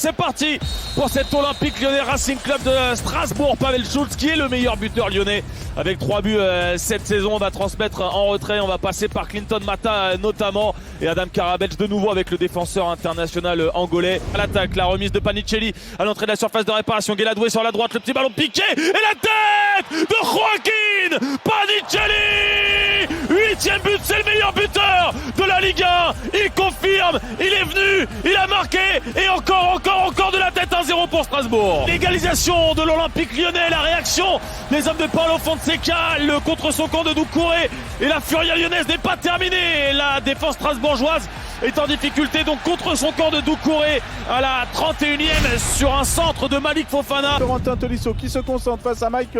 c'est parti pour cet Olympique Lyonnais Racing Club de Strasbourg. Pavel Schulz qui est le meilleur buteur lyonnais avec 3 buts cette saison. On va transmettre en retrait, on va passer par Clinton Mata notamment et Adam Karabelj de nouveau avec le défenseur international angolais. À l'attaque, la remise de Panicelli à l'entrée de la surface de réparation. Gueladoué sur la droite, le petit ballon piqué et la tête de Joaquin Panicelli. 8e but, c'est le meilleur buteur de la Ligue 1. Il confirme, il est venu, il a marqué et encore de la tête 1-0 pour Strasbourg. L'égalisation de l'Olympique Lyonnais, la réaction des hommes de Paulo Fonseca, le contre son camp de Doucouré et la furia lyonnaise n'est pas terminée. La défense strasbourgeoise est en difficulté donc contre son camp de Doucouré à la 31e sur un centre de Malik Fofana. Corentin Tolisso qui se concentre face à Mike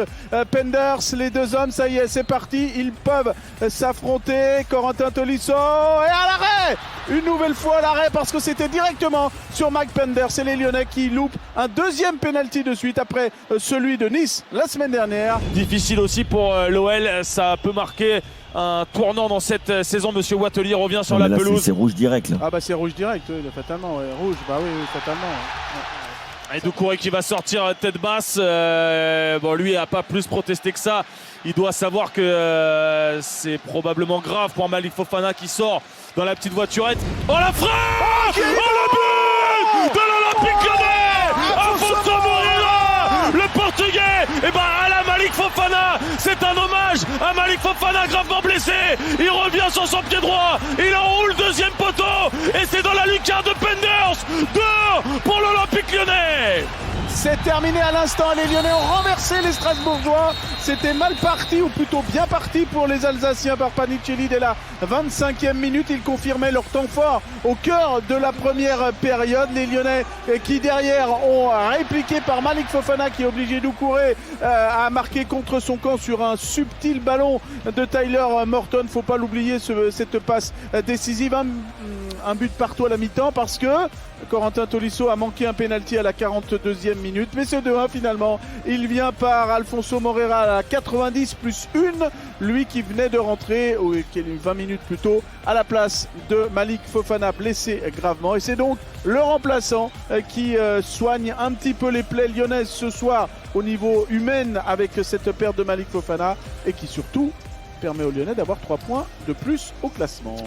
Penders. Les deux hommes, ça y est, c'est parti. Ils peuvent s'affronter. Corentin Tolisso et à l'arrêt. Une nouvelle fois à l'arrêt parce que c'était directement sur Mike Penders et les Lyonnais qui loupent un deuxième penalty de suite après celui de Nice la semaine dernière. Difficile aussi pour l'OL, ça peut marquer un tournant dans cette saison. Monsieur Wattelier revient sur la pelouse. C'est rouge direct là. Ah bah c'est rouge direct, oui, fatalement. Ouais. Rouge, bah oui, fatalement. Ouais. Et Doucouré qui va sortir tête basse. Bon, lui a pas plus protesté que ça. Il doit savoir que c'est probablement grave pour Malik Fofana qui sort dans la petite voiturette. Oh la frappe! Oh le but de l'Olympique Lyonnais! Afonso Moreira, le Portugais. Et ben à la Malik Fofana, c'est un hommage à Malik Fofana gravement blessé. Il revient sur son pied droit, il enroule deuxième poteau et c'est dans la lucarne de Penders. 2 pour l'Olympique Lyonnais. C'est terminé à l'instant, les Lyonnais ont renversé les Strasbourgeois. C'était mal parti, ou plutôt bien parti pour les Alsaciens par Panicelli dès la 25e minute. Ils confirmaient leur temps fort au cœur de la première période. Les Lyonnais qui derrière ont répliqué par Malik Fofana qui a obligé Doucouré à marquer contre son camp sur un subtil ballon de Tyler Morton. Faut pas l'oublier, cette passe décisive. Un but partout à la mi-temps parce que Corentin Tolisso a manqué un pénalty à la 42e minute. Mais ce 2-1 finalement, il vient par Afonso Moreira à la 90 plus 1. Lui qui venait de rentrer 20 minutes plus tôt à la place de Malik Fofana blessé gravement. Et c'est donc le remplaçant qui soigne un petit peu les plaies lyonnaises ce soir au niveau humain avec cette perte de Malik Fofana et qui surtout permet aux Lyonnais d'avoir 3 points de plus au classement.